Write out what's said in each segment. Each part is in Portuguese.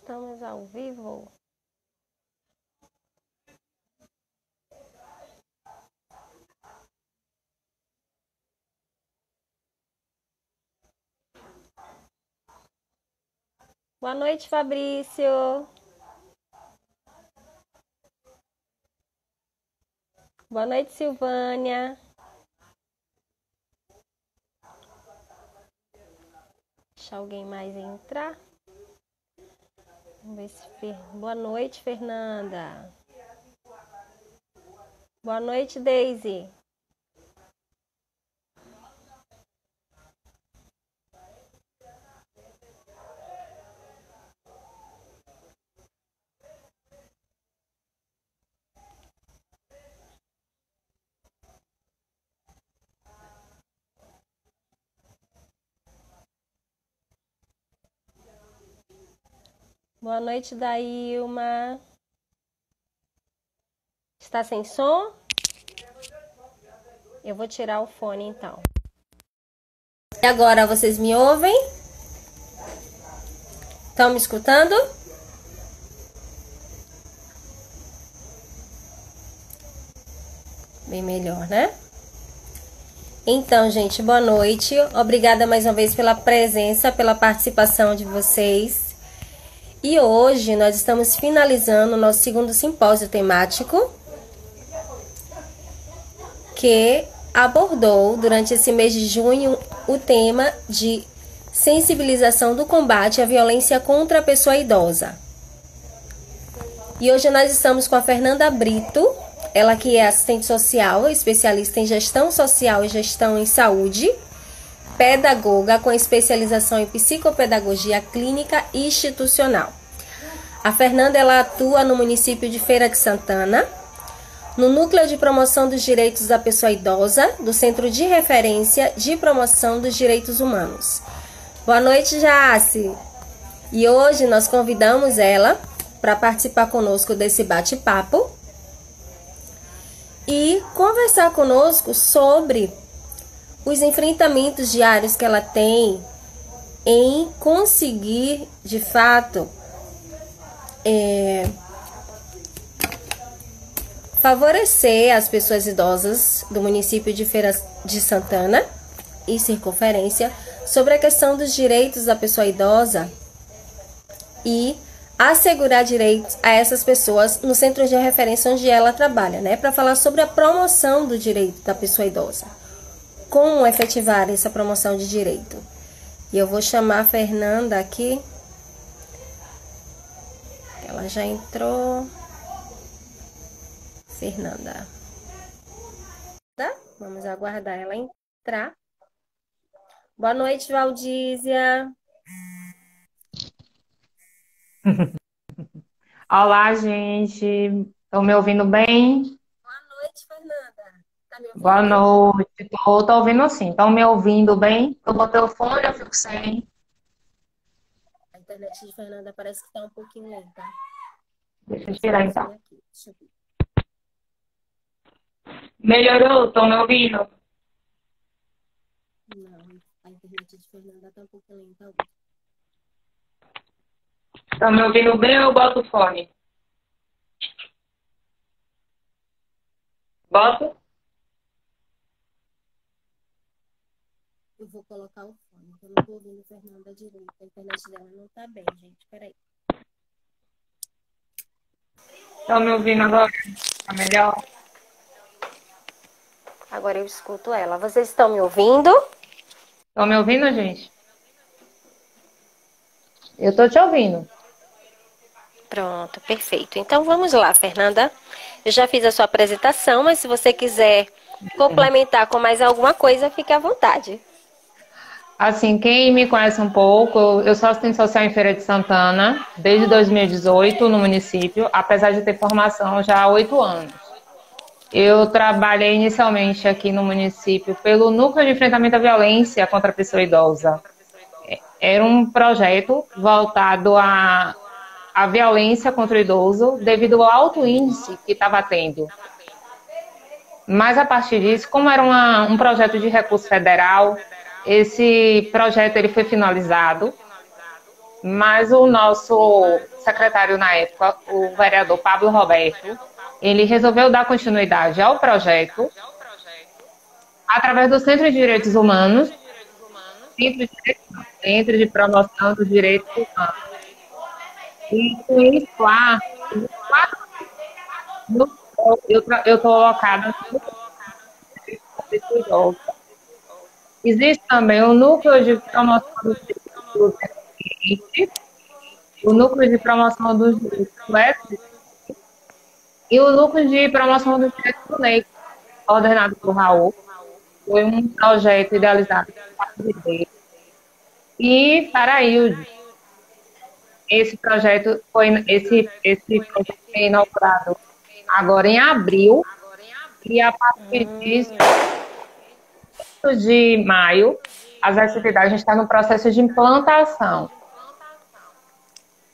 Estamos ao vivo. Boa noite, Fabrício. Boa noite, Silvânia. Deixa alguém mais entrar. Vamos ver se... Boa noite, Fernanda. Boa noite, Daisy. Boa noite, Dailma. Está sem som? Eu vou tirar o fone, então. E agora, vocês me ouvem? Estão me escutando? Bem melhor, né? Então, gente, boa noite. Obrigada mais uma vez pela presença, pela participação de vocês. E hoje nós estamos finalizando o nosso segundo simpósio temático, que abordou durante esse mês de junho o tema de sensibilização do combate à violência contra a pessoa idosa. E hoje nós estamos com a Fernanda Brito, ela que é assistente social, especialista em gestão social e gestão em saúde, pedagoga com especialização em psicopedagogia clínica e institucional. A Fernanda ela atua no município de Feira de Santana, no Núcleo de Promoção dos Direitos da Pessoa Idosa, do Centro de Referência de Promoção dos Direitos Humanos. Boa noite, Jace! E hoje nós convidamos ela para participar conosco desse bate-papo e conversar conosco sobre os enfrentamentos diários que ela tem em conseguir, de fato, favorecer as pessoas idosas do município de Feira de Santana e circunferência sobre a questão dos direitos da pessoa idosa e assegurar direitos a essas pessoas no centro de referência onde ela trabalha, né? Para falar sobre a promoção do direito da pessoa idosa. Como efetivar essa promoção de direito. E eu vou chamar a Fernanda aqui. Ela já entrou. Fernanda. Tá? Vamos aguardar ela entrar. Boa noite, Valdísia. Olá, gente. Estão me ouvindo bem? Boa noite, Fernanda. Tá me ouvindo? Boa noite. Tô ouvindo sim. Estão me ouvindo bem? Eu botei o fone, eu fico sem. A internet de Fernanda parece que tá um pouquinho lenta. Deixa eu tirar então. Aqui. Deixa eu ver. Melhorou? Estão me ouvindo? Não, a internet de Fernanda tá um pouquinho lenta. Estão me ouvindo bem ou eu boto o fone? Boto? Eu vou colocar o fone, eu não tô ouvindo Fernanda direito. A internet dela não tá bem, gente. Peraí. Estão me ouvindo agora? Tá melhor? Agora eu escuto ela. Vocês estão me ouvindo? Estão me ouvindo, gente? Eu tô te ouvindo. Pronto, perfeito. Então vamos lá, Fernanda. Eu já fiz a sua apresentação, mas se você quiser complementar com mais alguma coisa, fique à vontade. Assim, quem me conhece um pouco, eu sou assistente social em Feira de Santana, desde 2018 no município, apesar de ter formação já há 8 anos. Eu trabalhei inicialmente aqui no município pelo Núcleo de Enfrentamento à Violência contra a Pessoa Idosa. Era um projeto voltado à violência contra o idoso devido ao alto índice que estava tendo. Mas a partir disso, como era um projeto de recurso federal, esse projeto ele foi finalizado mas o nosso secretário na época, o vereador Pablo Roberto, ele resolveu dar continuidade ao projeto através do Centro de Direitos Humanos, Centro de Promoção dos Direitos Humanos. E com isso lá, eu estou alocada no. Existe também o Núcleo de Promoção dos Direitos do Deficiente, o Núcleo de Promoção dos Direitos do Deficiente e o Núcleo de Promoção dos Direitos do Negro, coordenado por Raul. Foi um projeto idealizado por dele. E Paraíso. Esse projeto foi inaugurado agora em abril, e a partir de maio, as atividades, a gente está no processo de implantação.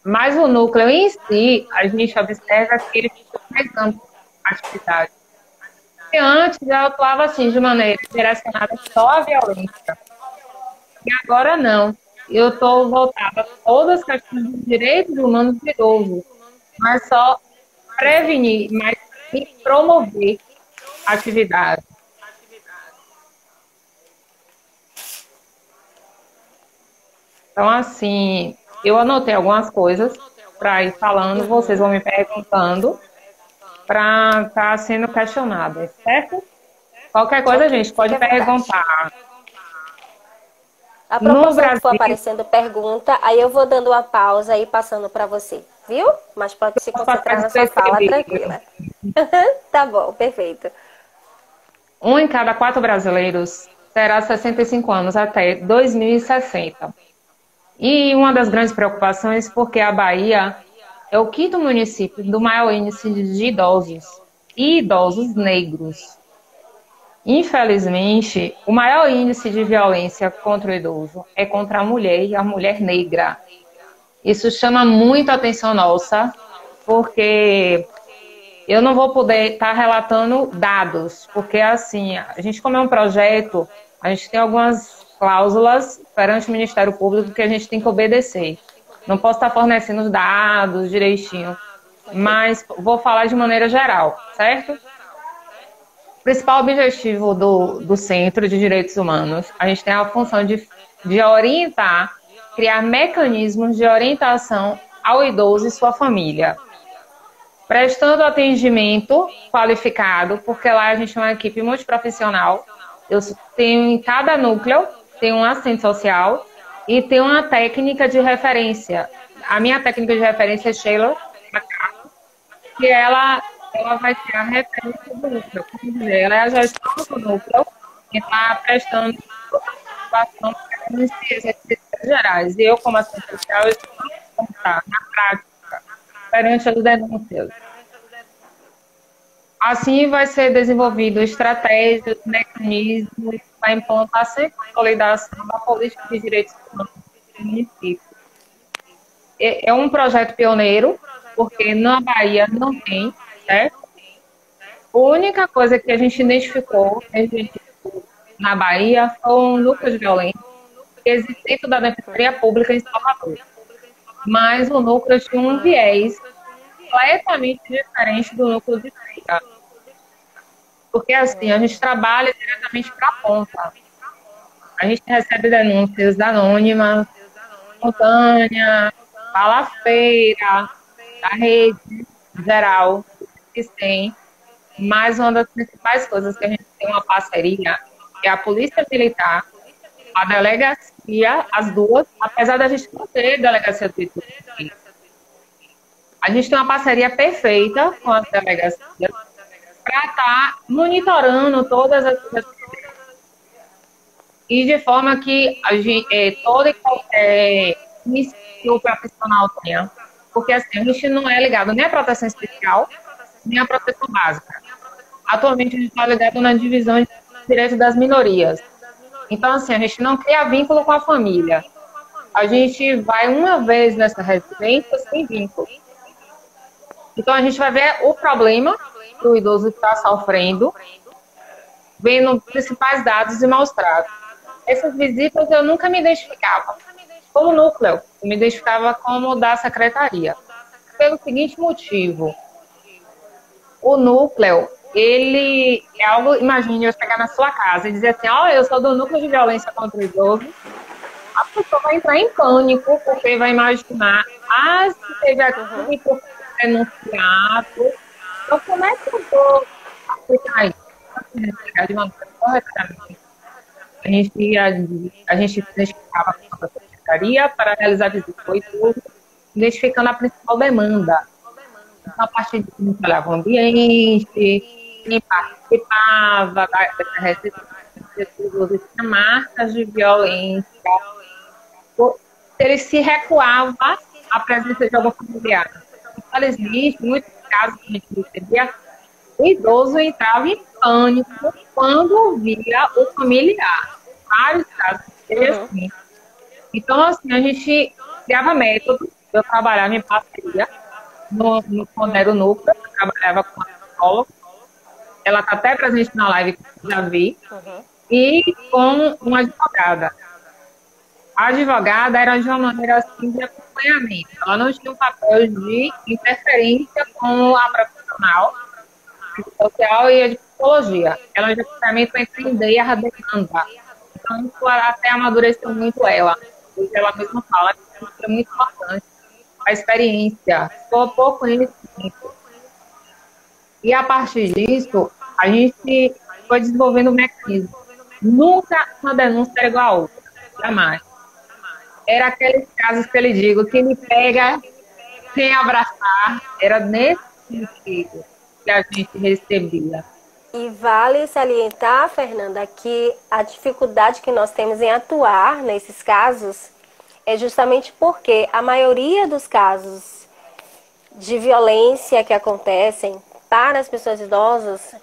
Mas o núcleo em si, a gente observa que ele fica mais amplo a atividade. E antes eu atuava assim, de maneira direcionada só à violência. E agora não. Eu estou voltada a todas as questões dos direitos humanos de idosos. Não é só prevenir, mas sim promover a atividade. Então, assim, eu anotei algumas coisas para ir falando, vocês vão me perguntando para estar sendo questionado, certo? Qualquer coisa, gente, pode perguntar. A proporção que for aparecendo pergunta, aí eu vou dando uma pausa e passando para você, viu? Mas pode se concentrar na sua fala, tranquila. Tá bom, perfeito. 1 em cada 4 brasileiros terá 65 anos até 2060. E uma das grandes preocupações, porque a Bahia é o 5º município do maior índice de idosos, e idosos negros. Infelizmente, o maior índice de violência contra o idoso é contra a mulher e a mulher negra. Isso chama muito a atenção nossa, porque eu não vou poder estar relatando dados, porque assim, a gente, como é um projeto, a gente tem algumas cláusulas perante o Ministério Público que a gente tem que obedecer. Não posso estar fornecendo os dados direitinho, mas vou falar de maneira geral, certo? O principal objetivo do Centro de Direitos Humanos, a gente tem a função de orientar, criar mecanismos de orientação ao idoso e sua família, prestando atendimento qualificado, porque lá a gente tem uma equipe multiprofissional. Eu tenho em cada núcleo, tem um assistente social e tem uma técnica de referência. A minha técnica de referência é Sheila, que ela vai ser a referência do núcleo. Ela é a gestão do núcleo e está prestando participação nas exercícios gerais. E eu, como assistente social, eu estou na prática, perante as denúncias. Assim vai ser desenvolvido estratégias, mecanismos para implantar a consolidação da política de direitos humanos do município. É um projeto pioneiro, porque na Bahia não tem, certo? A única coisa que a gente identificou na Bahia foi um núcleo de violência que existe dentro da Defensoria Pública em Salvador. Mas o núcleo tinha um viés completamente diferente do núcleo de Bahia. Porque assim, a gente trabalha diretamente para a ponta. A gente recebe denúncias anônimas, espontâneas, fala feira, da rede geral que tem. Mas uma das principais coisas que a gente tem uma parceria é a Polícia Militar, a delegacia, as duas, apesar da gente não ter delegacia do Ituruçu. A gente tem uma parceria perfeita com as delegacias para estar monitorando todas as atividades. E de forma que a gente, todo e qualquer início profissional tenha. Porque assim, a gente não é ligado nem à proteção especial, nem à proteção básica. Atualmente a gente está ligado na divisão de direitos das minorias. Então, assim, a gente não cria vínculo com a família. A gente vai uma vez nessa residência sem vínculo. Então, a gente vai ver o problema que o idoso está sofrendo, vendo os principais dados e maus tratos. Essas visitas eu nunca me identificava. como núcleo, eu me identificava como da secretaria. Pelo seguinte motivo, o núcleo, ele é algo, imagine eu chegar na sua casa e dizer assim, ó, eu sou do núcleo de violência contra o idoso, a pessoa vai entrar em pânico, porque vai imaginar, se teve aqui por denunciado, então como é que eu vou aplicar isso? De uma maneira corretamente. A gente identificava com a secretaria para realizar visita ao idoso, identificando a principal demanda. Então, a partir de quem trabalhava o ambiente, quem participava dessa residência, tinha marcas de violência, ele se recuava à presença de algum familiar. Infelizmente, em muitos casos que a gente recebia, o idoso entrava em pânico quando via o familiar. Vários casos assim. Então, assim, a gente criava métodos. Eu trabalhava em parceria quando era o núcleo, eu trabalhava com a psicóloga. Ela está até presente na live que eu já vi. E com uma advogada. A advogada era de uma maneira assim de acompanhamento. Ela não tinha um papel de interferência com a profissional social e a de psicologia. Ela de acompanhamento para entender a demanda. Então, isso até amadureceu muito ela. Ela mesma fala que isso é muito importante. A experiência, pouco conhecimento. E a partir disso, a gente foi desenvolvendo um mecanismo. Nunca uma denúncia era igual a outra. Jamais. Era aqueles casos que ele digo, que me pega sem abraçar. Era nesse sentido que a gente recebia. E vale salientar, Fernanda, que a dificuldade que nós temos em atuar nesses casos é justamente porque a maioria dos casos de violência que acontecem para as pessoas idosas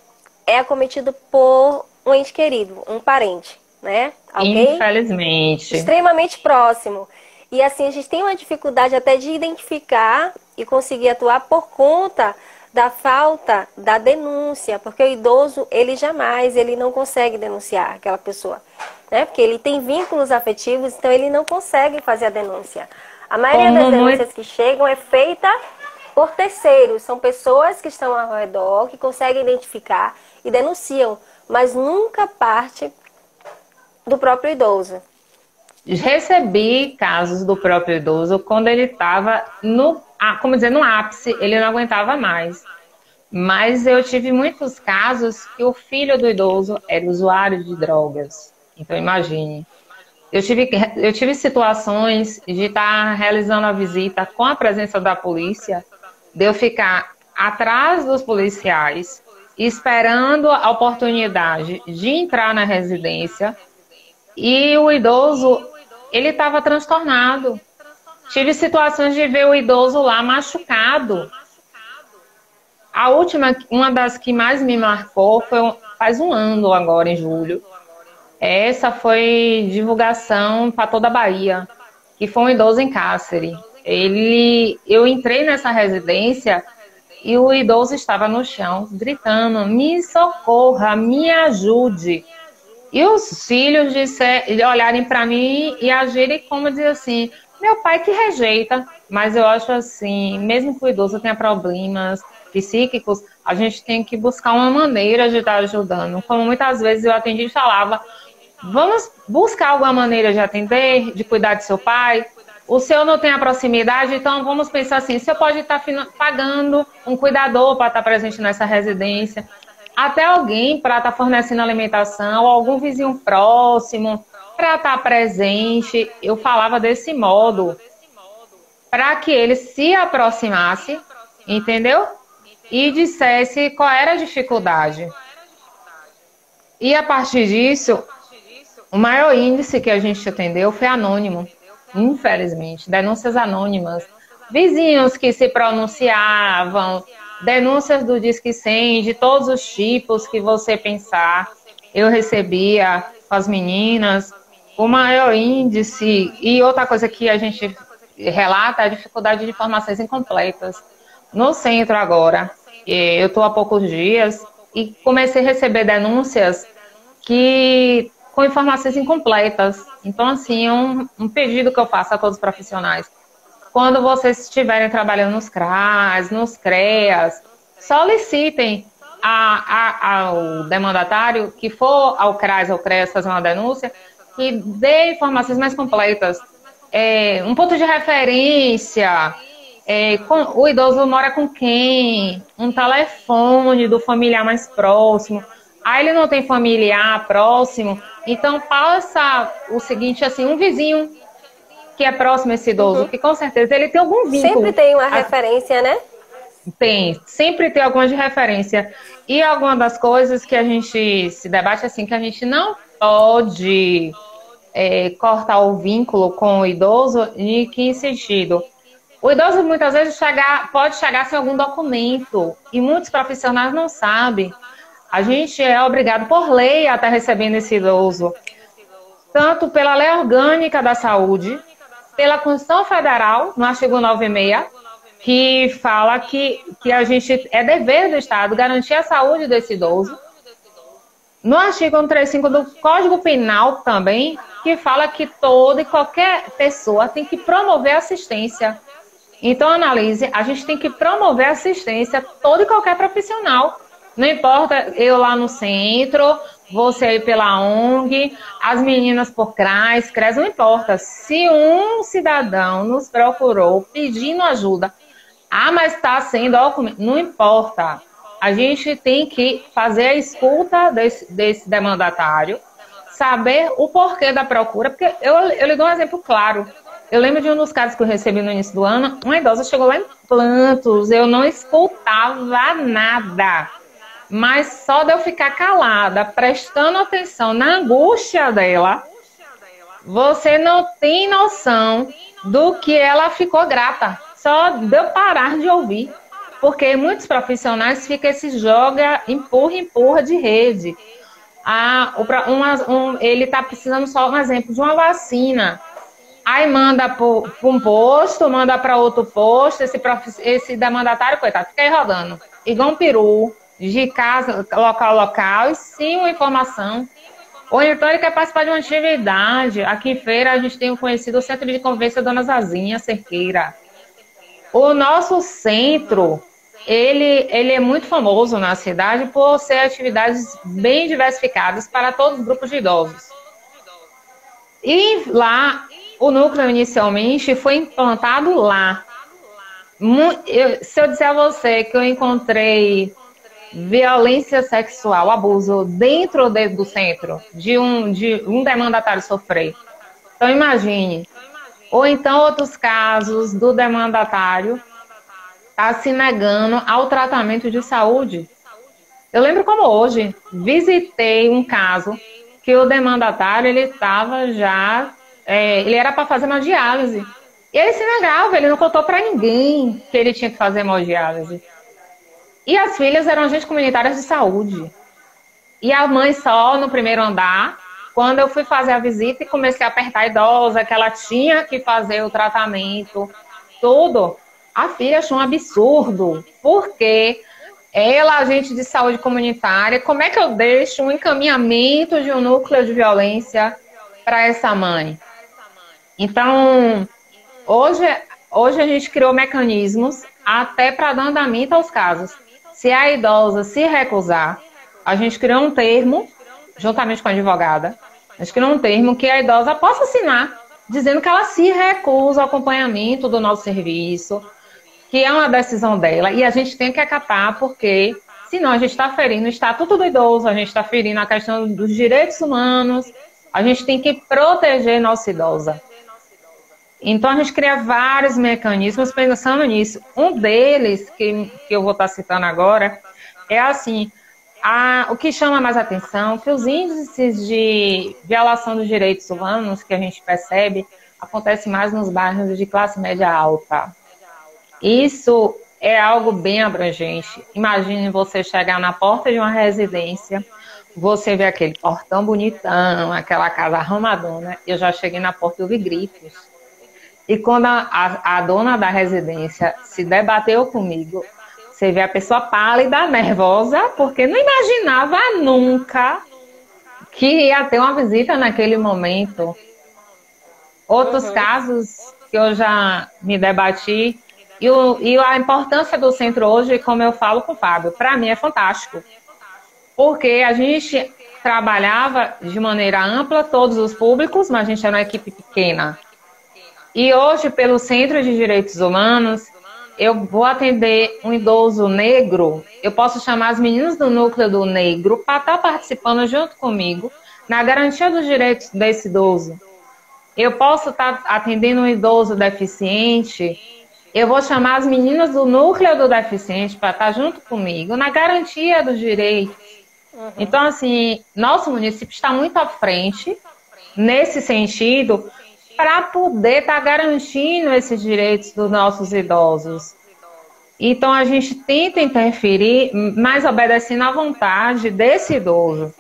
é acometido por um ente querido, um parente, né? Alguém infelizmente extremamente próximo. E assim, a gente tem uma dificuldade até de identificar e conseguir atuar por conta da falta da denúncia, porque o idoso, ele não consegue denunciar aquela pessoa, né? Porque ele tem vínculos afetivos, então ele não consegue fazer a denúncia. A maioria das denúncias que chegam é feita por terceiros, são pessoas que estão ao redor, que conseguem identificar e denunciam, mas nunca parte do próprio idoso. Recebi casos do próprio idoso quando ele estava no ápice, ele não aguentava mais. Mas eu tive muitos casos que o filho do idoso era usuário de drogas. Então, imagine. Eu tive situações de estar realizando a visita com a presença da polícia, de eu ficar atrás dos policiais, esperando a oportunidade de entrar na residência, e o idoso, ele estava transtornado. Tive situações de ver o idoso lá machucado. A última, uma das que mais me marcou, faz um ano agora, em julho. Essa foi divulgação para toda a Bahia, que foi um idoso em cárcere. Eu entrei nessa residência e o idoso estava no chão, gritando, me socorra, me ajude. E os filhos olharem para mim e agirem como dizer assim, meu pai que rejeita. Mas eu acho assim, mesmo que o idoso tenha problemas psíquicos, a gente tem que buscar uma maneira de estar ajudando. Como muitas vezes eu atendi e falava, vamos buscar alguma maneira de atender, de cuidar de seu pai. O senhor não tem a proximidade, então vamos pensar assim, o senhor pode estar pagando um cuidador para estar presente nessa residência, até alguém para estar fornecendo alimentação, algum vizinho próximo para estar presente. Eu falava desse modo, para que ele se aproximasse, entendeu? E dissesse qual era a dificuldade. E a partir disso, o maior índice que a gente atendeu foi anônimo, infelizmente, denúncias anônimas. Vizinhos que se pronunciavam, denúncias do Disque 100, de todos os tipos que você pensar. Eu recebia com as meninas. O maior índice, e outra coisa que a gente relata, é a dificuldade de informações incompletas. No centro agora, eu estou há poucos dias e comecei a receber denúncias que com informações incompletas. Então, assim, é um pedido que eu faço a todos os profissionais. Quando vocês estiverem trabalhando nos CRAS, nos CREAS, solicitem ao demandatário que for ao CRAS, ao CREAS fazer uma denúncia, que dê informações mais completas. Um ponto de referência, o idoso mora com quem, um telefone do familiar mais próximo. Aí ele não tem familiar próximo, então passa o seguinte, assim, um vizinho que é próximo a esse idoso, que com certeza ele tem algum vínculo. Sempre tem uma referência, né? Tem, sempre tem alguma de referência. E alguma das coisas que a gente se debate, assim, que a gente não pode cortar o vínculo com o idoso, em que sentido? O idoso muitas vezes pode chegar sem algum documento, e muitos profissionais não sabem. A gente é obrigado por lei a estar recebendo esse idoso, tanto pela Lei Orgânica da Saúde, pela Constituição Federal, no artigo 96, que fala que a gente é dever do Estado garantir a saúde desse idoso. No artigo 135 do Código Penal também, que fala que toda e qualquer pessoa tem que promover assistência. Então, analise, a gente tem que promover assistência a todo e qualquer profissional. Não importa eu lá no centro, você aí pela ONG, as meninas por CRAS, não importa. Se um cidadão nos procurou pedindo ajuda, mas está sem documento, não importa. A gente tem que fazer a escuta desse demandatário, saber o porquê da procura, porque eu lhe dou um exemplo claro. Eu lembro de um dos casos que eu recebi no início do ano, uma idosa chegou lá em Plantos, eu não escutava nada. Mas só de eu ficar calada, prestando atenção na angústia dela, você não tem noção do que ela ficou grata. Só de eu parar de ouvir. Porque muitos profissionais ficam esse joga, empurra de rede. Ele está precisando só um exemplo de uma vacina. Aí manda para um posto, manda para outro posto, esse demandatário, coitado, fica aí rodando. Igual um peru. De casa, local, e sim uma informação. Ou então ele quer participar de uma atividade. Aqui em Feira a gente tem conhecido o Centro de Convivência Dona Zazinha Cerqueira. O nosso centro, ele é muito famoso na cidade por ser atividades bem diversificadas para todos os grupos de idosos. E lá, o núcleo inicialmente foi implantado lá. Se eu disser a você que eu encontrei violência sexual, abuso dentro do centro, de um demandatário sofrer. Então, imagine. Ou então, outros casos do demandatário tá se negando ao tratamento de saúde. Eu lembro como hoje, visitei um caso que o demandatário, ele estava já, ele era para fazer hemodiálise. E ele se negava, ele não contou para ninguém que ele tinha que fazer hemodiálise. E as filhas eram agentes comunitárias de saúde. E a mãe só no primeiro andar. Quando eu fui fazer a visita e comecei a apertar a idosa, que ela tinha que fazer o tratamento, tudo, a filha achou um absurdo. Porque ela, agente de saúde comunitária, como é que eu deixo um encaminhamento de um núcleo de violência para essa mãe? Então, hoje a gente criou mecanismos até para dar andamento aos casos. Se a idosa se recusar, a gente criou um termo, juntamente com a advogada, a gente criou um termo que a idosa possa assinar, dizendo que ela se recusa ao acompanhamento do nosso serviço, que é uma decisão dela, e a gente tem que acatar, porque senão a gente está ferindo o Estatuto do Idoso, a gente está ferindo a questão dos direitos humanos, a gente tem que proteger nossa idosa. Então, a gente cria vários mecanismos pensando nisso. Um deles, que eu vou estar citando agora, é assim, o que chama mais atenção, que os índices de violação dos direitos humanos que a gente percebe, acontece mais nos bairros de classe média alta. Isso é algo bem abrangente. Imagine você chegar na porta de uma residência, você vê aquele portão bonitão, aquela casa arrumadona. Eu já cheguei na porta e vi grifos. E quando a dona da residência se debateu comigo, você vê a pessoa pálida, nervosa, porque não imaginava nunca que ia ter uma visita naquele momento. Outros casos que eu já me debati, e a importância do centro hoje, como eu falo com o Fábio, para mim é fantástico. Porque a gente trabalhava de maneira ampla, todos os públicos, mas a gente era uma equipe pequena. E hoje, pelo Centro de Direitos Humanos, eu vou atender um idoso negro, eu posso chamar as meninas do núcleo do negro para estar participando junto comigo na garantia dos direitos desse idoso. Eu posso estar atendendo um idoso deficiente, eu vou chamar as meninas do núcleo do deficiente para estar junto comigo na garantia dos direitos. Então, assim, nosso município está muito à frente nesse sentido para poder estar garantindo esses direitos dos nossos idosos. Então, a gente tenta interferir, mas obedecendo à vontade desse idoso.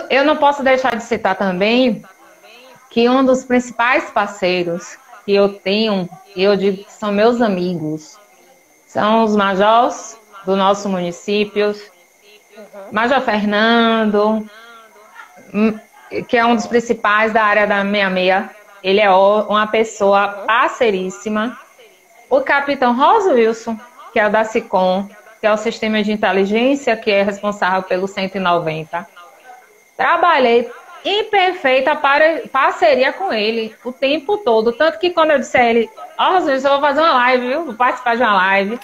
Eu não posso deixar de citar também que um dos principais parceiros que eu tenho, eu digo que são meus amigos, são os majors do nosso município, Major Fernando, que é um dos principais da área da 66. Ele é uma pessoa parceiríssima. O capitão Rosa Wilson, que é o da SICOM, que é o sistema de inteligência que é responsável pelo 190. Trabalhei em perfeita parceria com ele o tempo todo. Tanto que quando eu disse a ele, Rosa Wilson, eu vou fazer uma live, viu? Vou participar de uma live.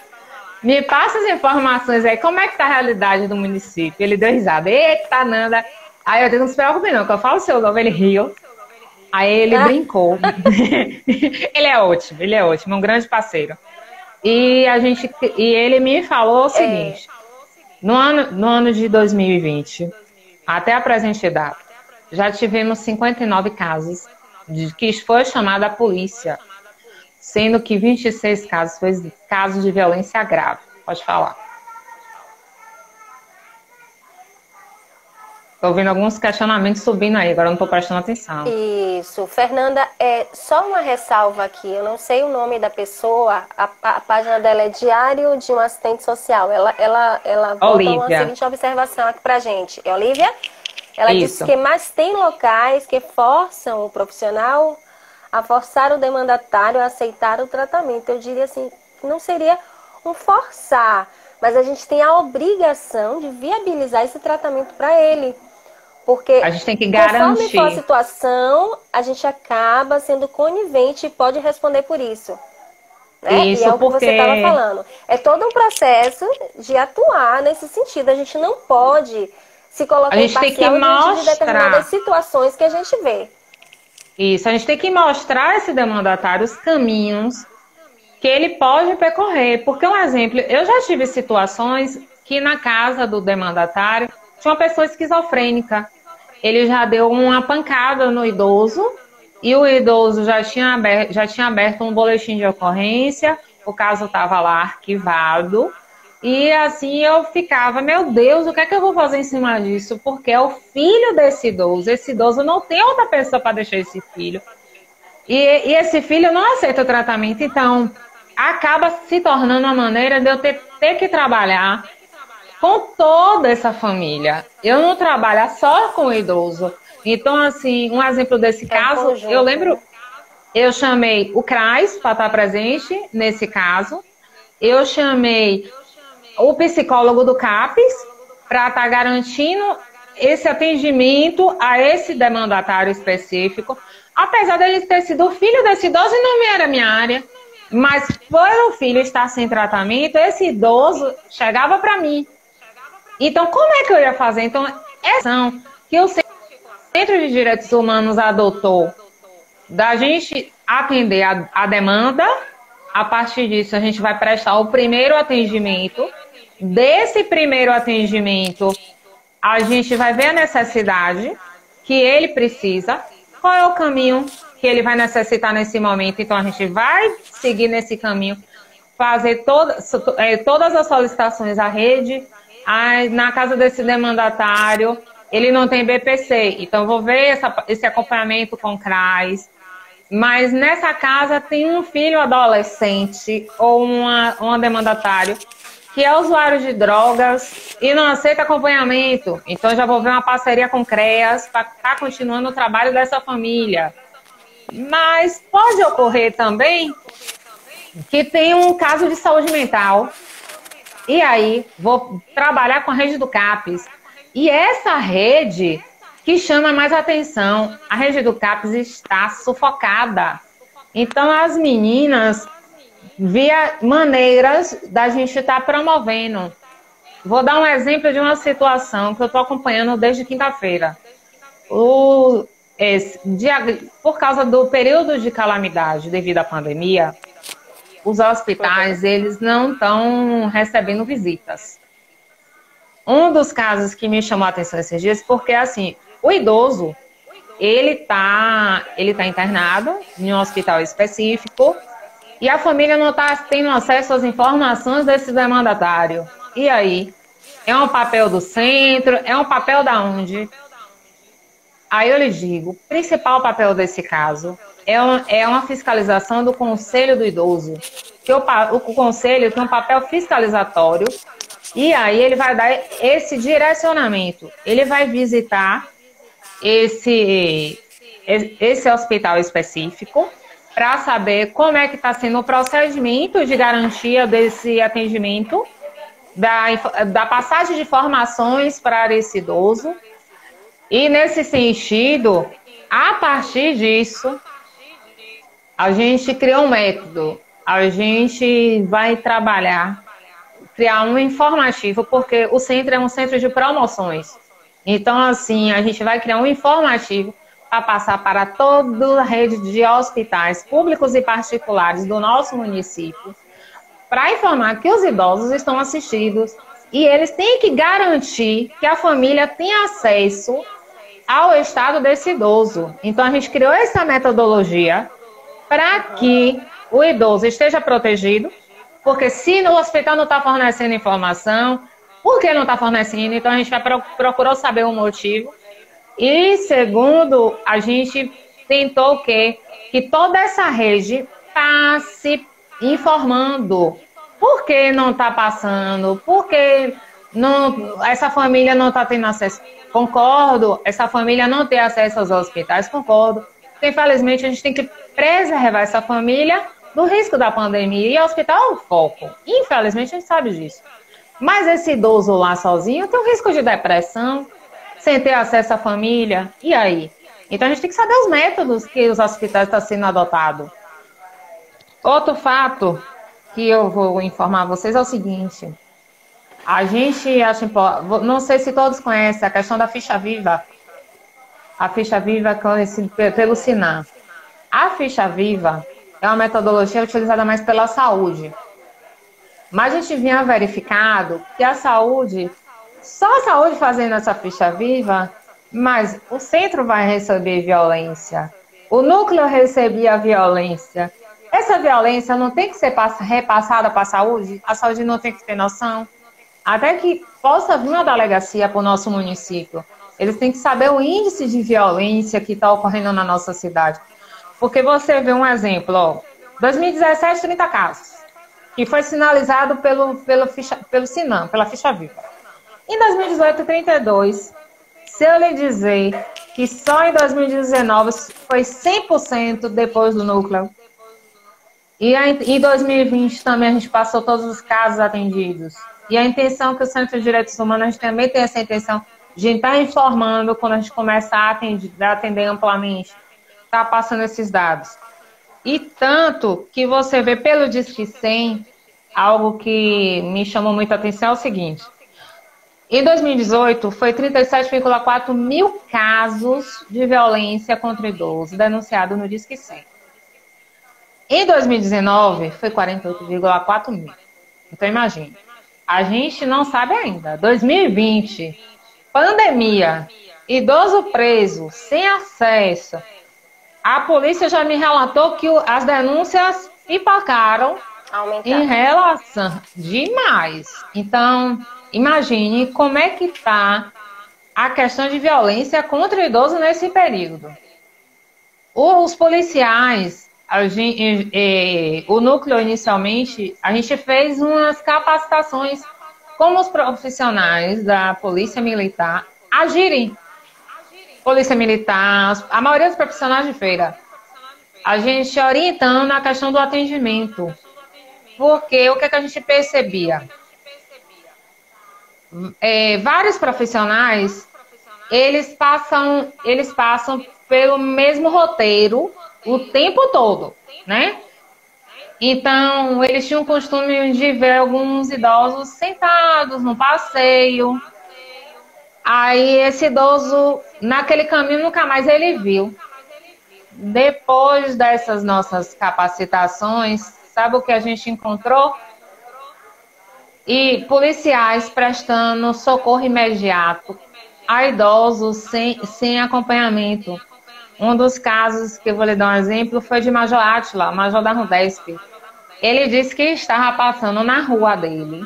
Me passa as informações aí, como é que tá a realidade do município? Ele deu risada. Eita, Nanda. Aí eu disse, não se preocupe não, que eu falo o seu nome, ele riu. Aí ele brincou. Ele é ótimo, um grande parceiro. E ele me falou o seguinte, no ano de 2020, até a presente data, já tivemos 59 casos de que foi chamada a polícia, sendo que 26 casos foi casos de violência grave. Pode falar. Estou ouvindo alguns questionamentos subindo aí, agora não estou prestando atenção. Isso. Fernanda, só uma ressalva aqui. Eu não sei o nome da pessoa. A página dela é Diário de um Assistente Social. Ela botou uma seguinte observação aqui pra gente. É Olívia? Ela disse que mas tem locais que forçam o profissional a forçar o demandatário a aceitar o tratamento. Eu diria assim, que não seria um forçar, mas a gente tem a obrigação de viabilizar esse tratamento para ele. Porque a gente tem que garantir. Conforme for a situação, a gente acaba sendo conivente e pode responder por isso. Né? Isso, e é o que porque você estava falando. É todo um processo de atuar nesse sentido. A gente não pode se colocar em parcial diante de determinadas situações que a gente vê. Isso, a gente tem que mostrar a esse demandatário os caminhos que ele pode percorrer. Porque, um exemplo, eu já tive situações que na casa do demandatário tinha uma pessoa esquizofrênica. Ele já deu uma pancada no idoso e o idoso já tinha aberto um boletim de ocorrência, o caso estava lá arquivado. E assim eu ficava, meu Deus, o que é que eu vou fazer em cima disso? Porque é o filho desse idoso. Esse idoso não tem outra pessoa para deixar esse filho. E esse filho não aceita o tratamento. Então, acaba se tornando uma maneira de eu ter que trabalhar com toda essa família. Eu não trabalho só com o idoso. Então, assim, um exemplo desse caso, eu lembro, eu chamei o CRAS para estar presente nesse caso. Eu chamei o psicólogo do CAPES para estar garantindo esse atendimento a esse demandatário específico. Apesar dele ter sido filho desse idoso e não era minha área, mas por o filho estar sem tratamento, esse idoso chegava para mim. Então, como é que eu ia fazer? Então, essa ação que o Centro de Direitos Humanos adotou, da gente atender a demanda, a partir disso a gente vai prestar o primeiro atendimento. Desse primeiro atendimento, a gente vai ver a necessidade que ele precisa, qual é o caminho que ele vai necessitar nesse momento. Então, a gente vai seguir nesse caminho, fazer todas as solicitações à rede. Na casa desse demandatário, ele não tem BPC, então vou ver esse acompanhamento com o CRAS. Mas nessa casa tem um filho adolescente ou uma demandatário que é usuário de drogas e não aceita acompanhamento. Então já vou ver uma parceria com o CREAS para estar continuando o trabalho dessa família. Mas pode ocorrer também que tem um caso de saúde mental. E aí vou trabalhar com a rede do CAPES. E essa rede que chama mais atenção, a rede do CAPES está sufocada. Então as meninas via maneiras da gente estar promovendo. Vou dar um exemplo de uma situação que eu estou acompanhando desde quinta-feira. Por causa do período de calamidade devido à pandemia, os hospitais eles não estão recebendo visitas. Um dos casos que me chamou a atenção esses dias, porque assim, o idoso, ele tá internado em um hospital específico, e a família não está tendo acesso às informações desse demandatário. E aí? É um papel do centro? É um papel da onde? Aí eu lhe digo, o principal papel desse caso é uma fiscalização do Conselho do Idoso. Que o Conselho tem um papel fiscalizatório e aí ele vai dar esse direcionamento. Ele vai visitar esse hospital específico para saber como é que está sendo o procedimento de garantia desse atendimento, da passagem de informações para esse idoso. E nesse sentido, a partir disso, a gente criou um método. A gente vai trabalhar, criar um informativo, porque o centro é um centro de promoções. Então, assim, a gente vai criar um informativo para passar para toda a rede de hospitais públicos e particulares do nosso município, para informar que os idosos estão assistidos e eles têm que garantir que a família tem acesso ao estado desse idoso. Então, a gente criou essa metodologia para que o idoso esteja protegido, porque se no hospital não está fornecendo informação, por que não está fornecendo? Então, a gente vai procurar saber o motivo. E, segundo, a gente tentou o quê? Que toda essa rede passe informando. Por que não está passando? Por que essa família não está tendo acesso? Concordo. Essa família não ter acesso aos hospitais? Concordo. Porque, infelizmente, a gente tem que preservar essa família do risco da pandemia. E o hospital é o foco. Infelizmente, a gente sabe disso. Mas esse idoso lá sozinho tem um risco de depressão, sem ter acesso à família. E aí? Então, a gente tem que saber os métodos que os hospitais estão sendo adotados. Outro fato que eu vou informar vocês é o seguinte. A gente acha, não sei se todos conhecem a questão da ficha viva. A ficha viva conhecida pelo Sinan. A ficha viva é uma metodologia utilizada mais pela saúde. Mas a gente vinha verificado que a saúde, só a saúde fazendo essa ficha viva, mas o centro vai receber violência. O núcleo recebia violência. Essa violência não tem que ser repassada para a saúde não tem que ter noção. Até que possa vir uma delegacia para o nosso município. Eles têm que saber o índice de violência que está ocorrendo na nossa cidade. Porque você vê um exemplo, ó, 2017, 30 casos, que foi sinalizado pelo Sinan, pela ficha viva. Em 2018, 32. Se eu lhe dizer que só em 2019 foi 100% depois do núcleo, e em 2020 também a gente passou todos os casos atendidos. E a intenção que o Centro de Direitos Humanos, a gente também tem essa intenção de estar informando quando a gente começar a atender amplamente, está passando esses dados. E tanto que você vê pelo Disque 100, algo que me chamou muita atenção é o seguinte. Em 2018, foi 37,4 mil casos de violência contra idosos denunciados no Disque 100. Em 2019, foi 48,4 mil. Então, imagine. A gente não sabe ainda. 2020, pandemia, idoso preso, sem acesso. A polícia já me relatou que as denúncias pipocaram em relação demais. Então, imagine como é que está a questão de violência contra o idoso nesse período. Os policiais, o núcleo, inicialmente, a gente fez umas capacitações como os profissionais da Polícia Militar agirem. Polícia Militar, a maioria dos profissionais de feira. A gente orientando a questão do atendimento. Porque o que a gente percebia? Vários profissionais, eles passam pelo mesmo roteiro o tempo todo, né? Então, eles tinham o costume de ver alguns idosos sentados no passeio. Aí, esse idoso, naquele caminho, nunca mais ele viu. Depois dessas nossas capacitações, sabe o que a gente encontrou? E policiais prestando socorro imediato a idosos sem acompanhamento. Um dos casos que eu vou lhe dar um exemplo foi de Major Átila, Major da Rudesp. Ele disse que estava passando na rua dele,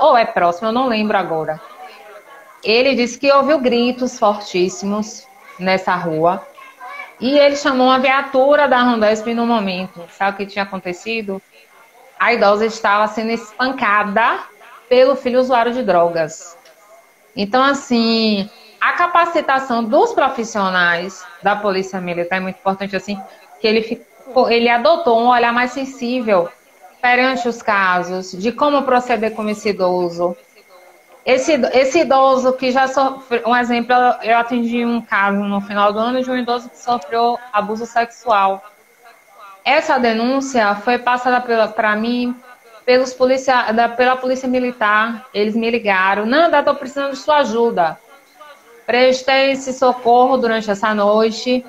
ou é próximo, eu não lembro agora. Ele disse que ouviu gritos fortíssimos nessa rua e ele chamou uma viatura da Rudesp no momento. Sabe o que tinha acontecido? A idosa estava sendo espancada pelo filho usuário de drogas. Então, assim, a capacitação dos profissionais da Polícia Militar é muito importante, assim, que ele adotou um olhar mais sensível perante os casos, de como proceder com esse idoso. Esse idoso que já sofreu, um exemplo, eu atendi um caso no final do ano de um idoso que sofreu abuso sexual. Essa denúncia foi passada para mim pela Polícia Militar. Eles me ligaram. Nanda, estou precisando de sua ajuda. Prestei esse socorro durante essa noite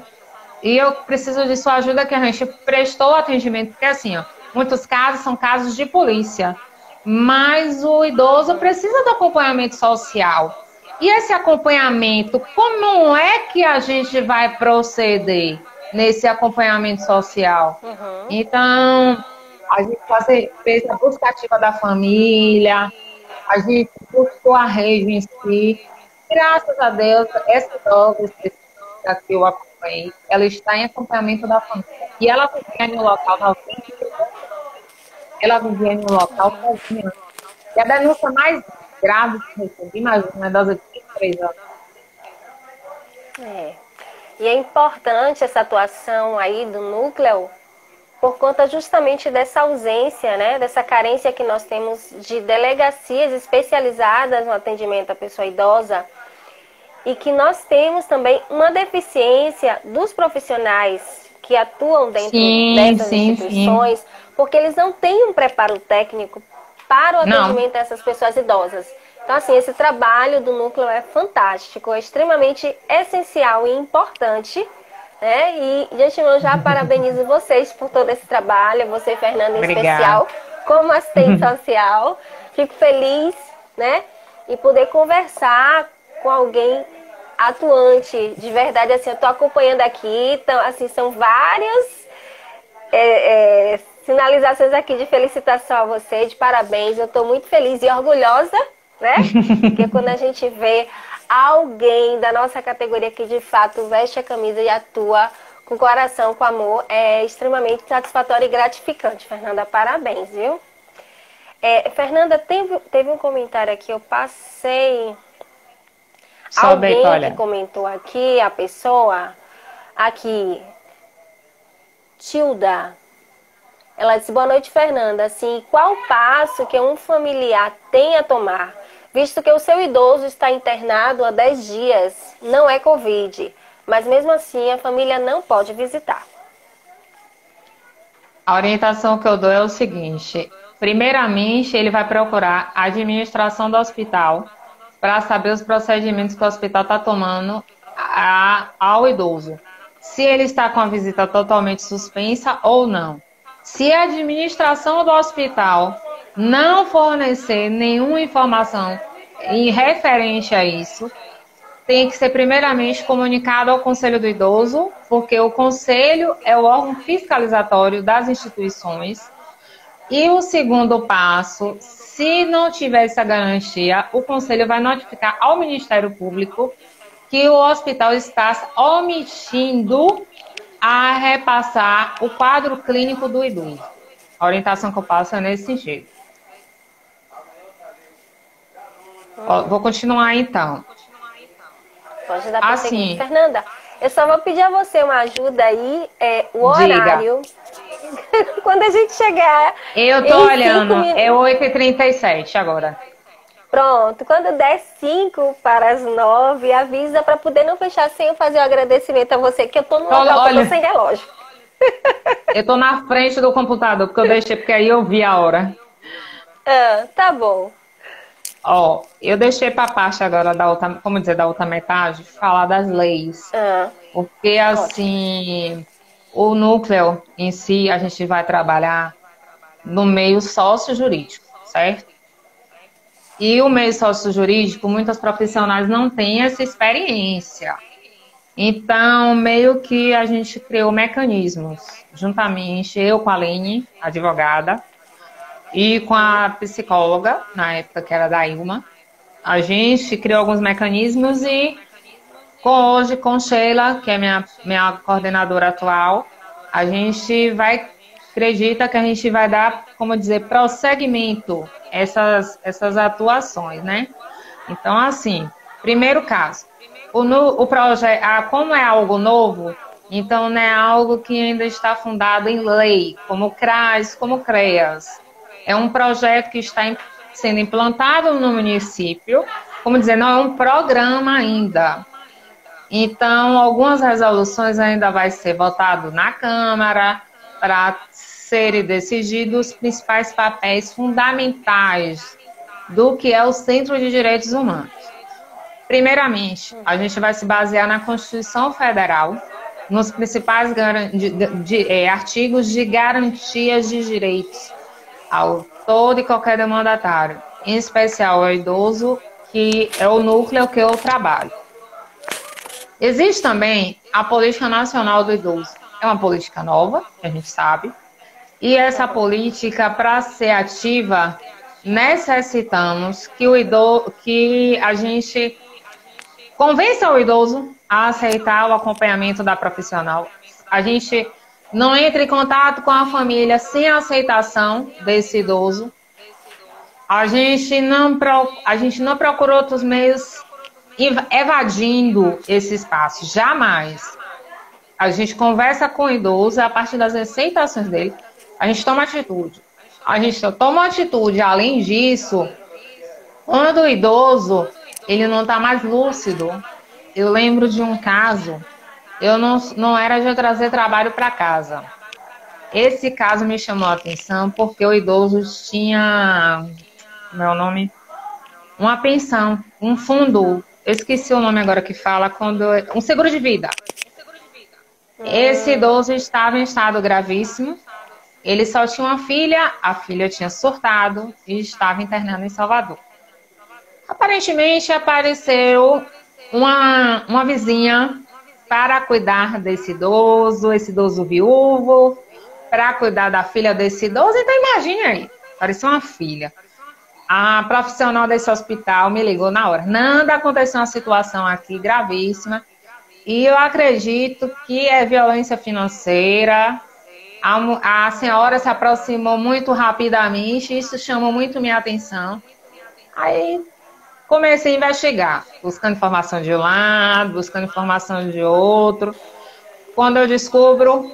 e eu preciso de sua ajuda, que a gente prestou atendimento. Porque, assim, ó, muitos casos são casos de polícia, mas o idoso precisa do acompanhamento social. E esse acompanhamento, como é que a gente vai proceder nesse acompanhamento social? Então, a gente fez a busca ativa da família, a gente buscou a rede em si. Graças a Deus, essa idosa específica que eu acompanhei, ela está em acompanhamento da família. E ela vivia no local sozinha. E a denúncia mais grave que eu recebi, imagina, uma idosa de 23 anos. E é importante essa atuação aí do núcleo por conta justamente dessa ausência, né, dessa carência que nós temos de delegacias especializadas no atendimento à pessoa idosa, e que nós temos também uma deficiência dos profissionais que atuam dentro dessas instituições, porque eles não têm um preparo técnico para o atendimento dessas pessoas idosas. Então, assim, esse trabalho do núcleo é fantástico, é extremamente essencial e importante, né? E, de antemão, já parabenizo vocês por todo esse trabalho, você, Fernanda, em especial, como assistente social. Fico feliz, né? E poder conversar com alguém atuante, de verdade, assim, eu estou acompanhando aqui, então, assim, são várias sinalizações aqui de felicitação a você, de parabéns, eu estou muito feliz e orgulhosa, né? Porque quando a gente vê alguém da nossa categoria que de fato veste a camisa e atua com coração, com amor, é extremamente satisfatório e gratificante. Fernanda, parabéns, viu? Fernanda, teve um comentário aqui, eu passei... Alguém que comentou aqui, a pessoa aqui, Tilda, ela disse: boa noite, Fernanda. Assim, qual o passo que um familiar tem a tomar, visto que o seu idoso está internado há 10 dias, não é Covid, mas mesmo assim a família não pode visitar? A orientação que eu dou é o seguinte: primeiramente, ele vai procurar a administração do hospital para saber os procedimentos que o hospital está tomando ao idoso. Se ele está com a visita totalmente suspensa ou não. Se a administração do hospital não fornecer nenhuma informação referente a isso, tem que ser primeiramente comunicado ao Conselho do Idoso, porque o Conselho é o órgão fiscalizatório das instituições. E o segundo passo, se não tiver essa garantia, o Conselho vai notificar ao Ministério Público que o hospital está omitindo a repassar o quadro clínico do idoso. A orientação que eu passo é nesse sentido. Vou continuar então. Pode dar para Assim, Fernanda, eu só vou pedir a você uma ajuda aí, o horário. Quando a gente chegar... Eu tô olhando, é 8h37 agora. Pronto, quando der 5 para as 9, avisa para poder não fechar sem eu fazer o agradecimento a você, que eu tô no local, eu tô sem relógio. Eu tô na frente do computador, porque eu deixei, porque aí eu vi a hora. Tá bom. Ó, eu deixei para a parte agora da outra, como dizer, da outra metade, falar das leis. Porque, assim, o núcleo em si, a gente vai trabalhar no meio sócio-jurídico, certo? E o meio sócio-jurídico, muitos profissionais não têm essa experiência. Então, meio que a gente criou mecanismos, juntamente eu com a Lene, advogada, e com a psicóloga, na época que era da Ilma, a gente criou alguns mecanismos e hoje com Sheila, que é minha coordenadora atual, a gente acredita que a gente vai dar, como dizer, prosseguimento essas atuações, né? Então, assim, primeiro caso, o projeto, como é algo novo, então não é algo que ainda está fundado em lei, como CRAS, como CREAS. É um projeto que está sendo implantado no município, como dizer, não é um programa ainda. Então, algumas resoluções ainda vai ser votado na Câmara para serem decididos os principais papéis fundamentais do que é o Centro de Direitos Humanos. Primeiramente, a gente vai se basear na Constituição Federal, nos principais artigos de garantias de direitos ao todo e qualquer demandatário, em especial ao idoso, que é o núcleo que eu trabalho. Existe também a Política Nacional do Idoso. É uma política nova, que a gente sabe, e essa política, para ser ativa, necessitamos que a gente convença o idoso a aceitar o acompanhamento da profissional. A gente não entra em contato com a família sem a aceitação desse idoso. A gente não procura outros meios evadindo esse espaço. Jamais. A gente conversa com o idoso, a partir das aceitações dele, a gente toma atitude. A gente toma atitude. Além disso, quando o idoso ele não está mais lúcido, eu lembro de um caso. Eu não era de eu trazer trabalho para casa. Esse caso me chamou a atenção porque o idoso tinha, meu nome, uma pensão, um fundo. Eu esqueci o nome agora que fala, um seguro de vida. Esse idoso estava em estado gravíssimo. Ele só tinha uma filha, a filha tinha surtado e estava internada em Salvador. Aparentemente apareceu uma vizinha para cuidar desse idoso viúvo, para cuidar da filha desse idoso. Então imagine aí, parecia uma filha. A profissional desse hospital me ligou na hora. Nanda, aconteceu uma situação aqui gravíssima e eu acredito que é violência financeira. A senhora se aproximou muito rapidamente, isso chamou muito minha atenção. Aí comecei a investigar, buscando informação de um lado, buscando informação de outro. Quando eu descubro,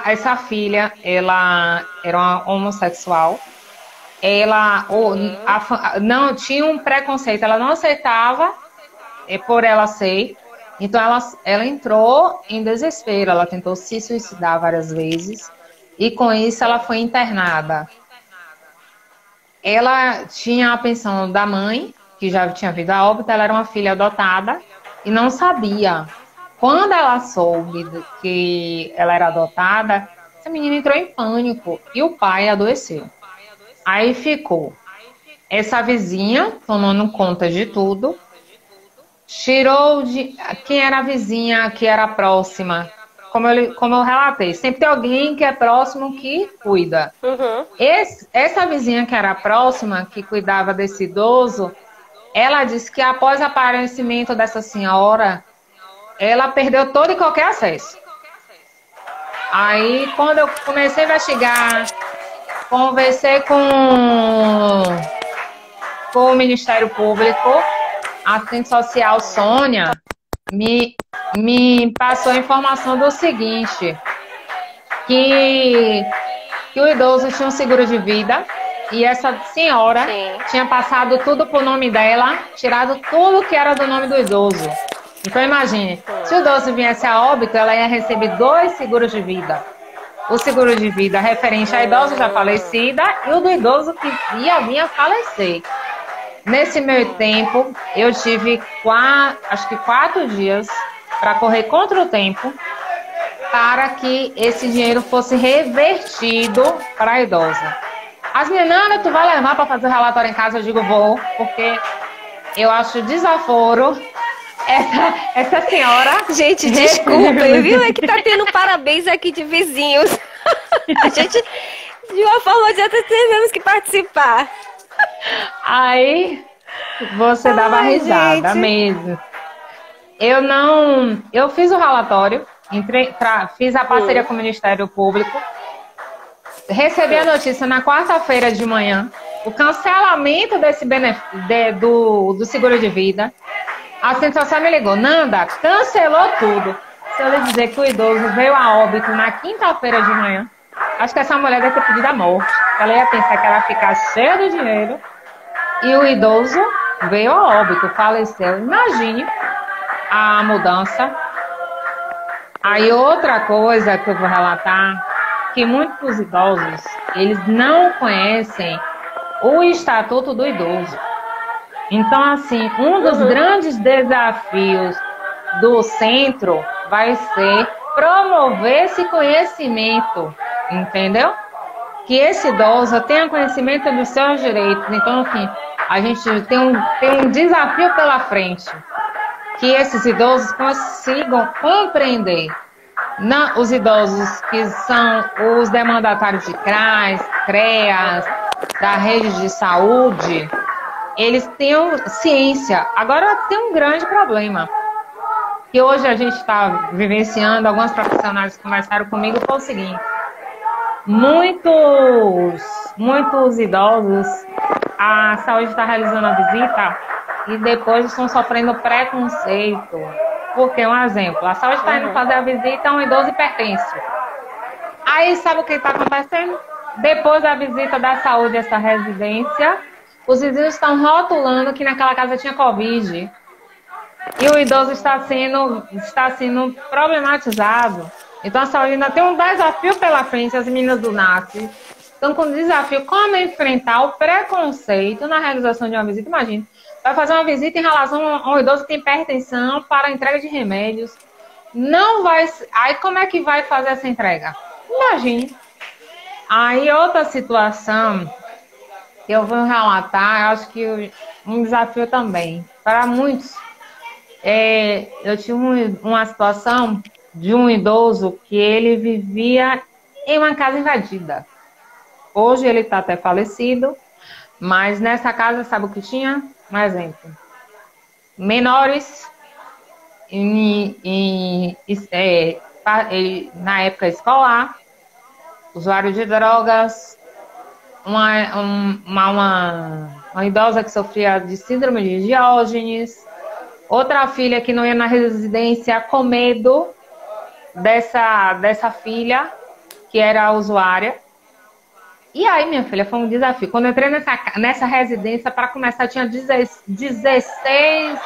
essa filha, ela era uma homossexual. Ela não tinha um preconceito, ela não aceitava por ela ser. Então ela entrou em desespero, ela tentou se suicidar várias vezes e com isso ela foi internada. Ela tinha a pensão da mãe, que já tinha vindo a óbito, ela era uma filha adotada e não sabia. Quando ela soube que ela era adotada, essa menina entrou em pânico e o pai adoeceu. Aí ficou essa vizinha tomando conta de tudo, tirou de quem era a vizinha, que era próxima. Como eu relatei, sempre tem alguém que é próximo que cuida. Essa vizinha que era próxima, que cuidava desse idoso, ela disse que após o aparecimento dessa senhora, ela perdeu todo e qualquer acesso. Aí, quando eu comecei a investigar, conversei com o Ministério Público, a assistente social Sônia me, me passou a informação do seguinte, que o idoso tinha um seguro de vida e essa senhora tinha passado tudo pro nome dela, tirado tudo que era do nome do idoso. Então imagine, se o idoso viesse a óbito, ela ia receber 2 seguros de vida. O seguro de vida referente à idosa já falecida e o do idoso que ia vir a falecer. Nesse meio tempo, eu tive acho que 4 dias para correr contra o tempo para que esse dinheiro fosse revertido para a idosa. As meninas, tu vai levar para fazer o relatório em casa? Eu digo, vou, porque eu acho desaforo essa senhora... Gente, desculpa, viu? É que tá tendo parabéns aqui de vizinhos. A gente, de uma forma ou de outra, tivemos que participar. Aí, você dava risada mesmo. Eu fiz o relatório, fiz a parceria com o Ministério Público, recebi a notícia na quarta-feira de manhã, o cancelamento desse do seguro de vida. A assistente social me ligou, Nanda, cancelou tudo. Se eu lhe dizer que o idoso veio a óbito na quinta-feira de manhã, acho que essa mulher deve ter pedido a morte. Ela ia pensar que ela ia ficar cheia de dinheiro e o idoso veio a óbito, faleceu. Imagine a mudança. Aí outra coisa que eu vou relatar, que muitos idosos, eles não conhecem o Estatuto do Idoso. Então, assim, um dos grandes desafios do centro vai ser promover esse conhecimento, entendeu? Que esse idoso tenha conhecimento dos seus direitos. Então, assim, a gente tem um desafio pela frente. Que esses idosos consigam compreender. Os idosos que são os demandatários de CREAS, da rede de saúde, eles têm ciência. Agora tem um grande problema, que hoje a gente está vivenciando, alguns profissionais que conversaram comigo, foi o seguinte: muitos idosos, a saúde está realizando a visita e depois estão sofrendo preconceito. Porque, um exemplo, a saúde está indo fazer a visita a um idoso hipertenso. Aí, sabe o que está acontecendo? Depois da visita da saúde a essa residência, os vizinhos estão rotulando que naquela casa tinha Covid. E o idoso está sendo problematizado. Então, a saúde ainda tem um desafio pela frente, as meninas do NASF estão com o desafio como enfrentar o preconceito na realização de uma visita. Imagina, vai fazer uma visita em relação a um idoso que tem hipertensão para a entrega de remédios. Não vai... Aí como é que vai fazer essa entrega? Imagine. Aí outra situação que eu vou relatar, eu acho que um desafio também, para muitos. Eu tive uma situação de um idoso que ele vivia em uma casa invadida. Hoje ele está até falecido, mas nessa casa, sabe o que tinha? Um exemplo. Menores, na época escolar, usuário de drogas, uma idosa que sofria de síndrome de Diógenes, outra filha que não ia na residência com medo dessa filha, que era usuária. E aí, minha filha, foi um desafio. Quando eu entrei nessa residência, para começar, tinha 16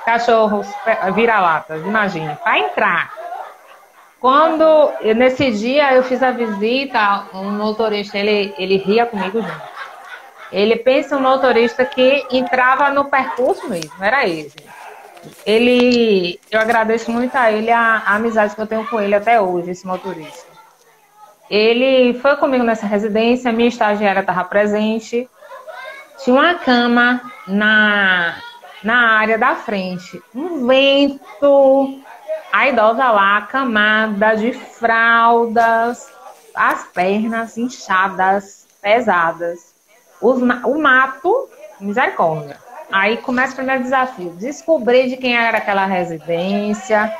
cachorros vira-latas, imagina, para entrar. Nesse dia, eu fiz a visita, um motorista, ele ria comigo junto. Ele pensa um motorista que entrava no percurso mesmo, era ele. Eu agradeço muito a ele a amizade que eu tenho com ele até hoje, esse motorista. Ele foi comigo nessa residência, minha estagiária estava presente. Tinha uma cama na área da frente. Um vento, a idosa lá, camada de fraldas, as pernas inchadas, pesadas. O mato, misericórdia. Aí começa o primeiro desafio. Descobrir de quem era aquela residência.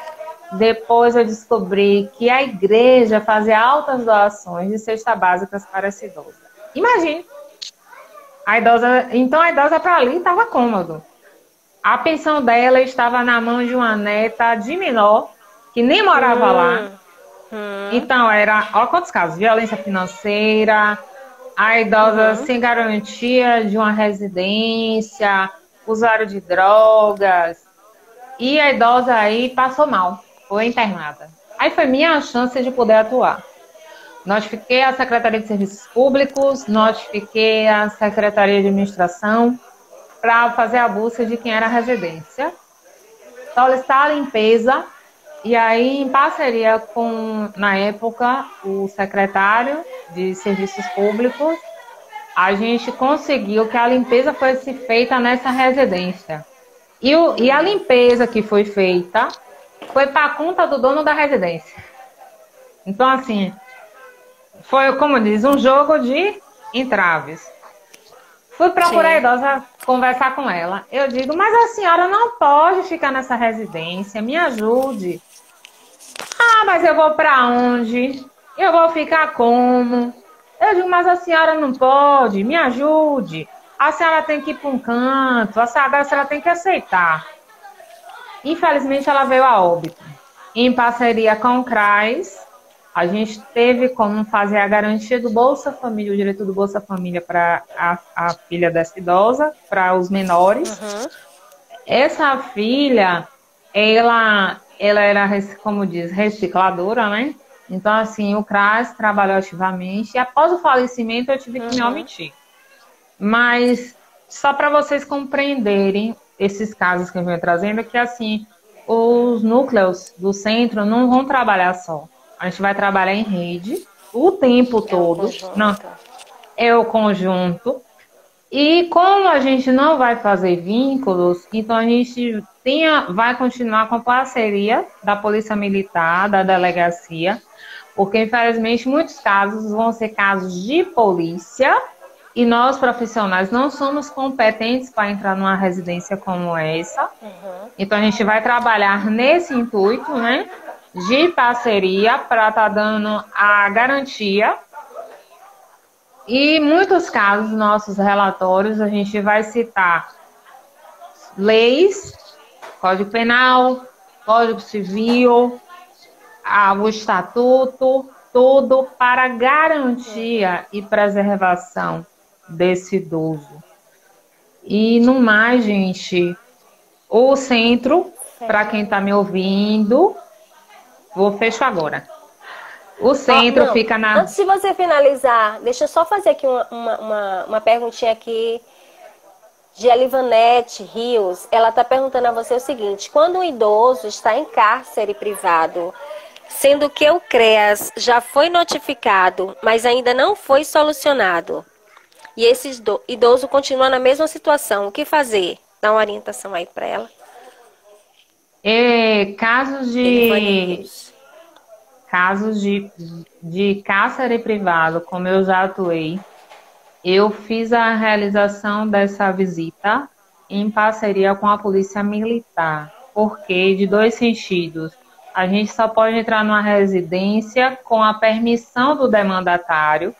Depois eu descobri que a igreja fazia altas doações de cestas básicas para essa idosa. Imagine, então a idosa para ali estava cômodo. A pensão dela estava na mão de uma neta de menor, que nem morava lá. Então era, olha quantos casos, violência financeira, a idosa sem garantia de uma residência, usuário de drogas, e a idosa aí passou mal, foi internada. Aí foi minha chance de poder atuar. Notifiquei a Secretaria de Serviços Públicos, notifiquei a Secretaria de Administração para fazer a busca de quem era a residência, solicitar a limpeza, e aí em parceria com, na época, o secretário de Serviços Públicos, a gente conseguiu que a limpeza fosse feita nessa residência. E a limpeza que foi feita foi para conta do dono da residência. Então, assim, foi, como diz, um jogo de entraves. Fui procurar a idosa, conversar com ela. Eu digo, mas a senhora não pode ficar nessa residência, me ajude. Ah, mas eu vou para onde? Eu vou ficar como? Eu digo, mas a senhora não pode, me ajude. A senhora tem que ir para um canto, a senhora tem que aceitar. Infelizmente, ela veio a óbito. Em parceria com o CRAS, a gente teve como fazer a garantia do Bolsa Família, o direito do Bolsa Família para a filha dessa idosa, para os menores. Essa filha, ela era, como diz, recicladora, né? Então, assim, o CRAS trabalhou ativamente e após o falecimento eu tive que me omitir. Mas, só para vocês compreenderem esses casos que eu venho trazendo, que, assim, os núcleos do centro não vão trabalhar só. A gente vai trabalhar em rede o tempo todo. Não, é o conjunto. E como a gente não vai fazer vínculos, então a gente vai continuar com a parceria da Polícia Militar, da delegacia, porque infelizmente muitos casos vão ser casos de polícia e nós profissionais não somos competentes para entrar numa residência como essa. Então a gente vai trabalhar nesse intuito, né, de parceria para estar dando a garantia. E muitos casos, nossos relatórios, a gente vai citar leis, Código Penal, Código Civil, o Estatuto, tudo para garantia e preservação desse idoso. E no mais, gente, o centro, para quem está me ouvindo, vou fechar agora. O centro fica na... Antes de você finalizar, deixa eu só fazer aqui uma perguntinha aqui de Elivanete Rios. Ela está perguntando a você o seguinte: quando um idoso está em cárcere privado, sendo que o CREAS já foi notificado, mas ainda não foi solucionado, e esse idoso continua na mesma situação, o que fazer? Dá uma orientação aí para ela. Casos de cárcere privado, como eu já atuei, eu fiz a realização dessa visita em parceria com a Polícia Militar, porque de dois sentidos. A gente só pode entrar numa residência com a permissão do demandatário.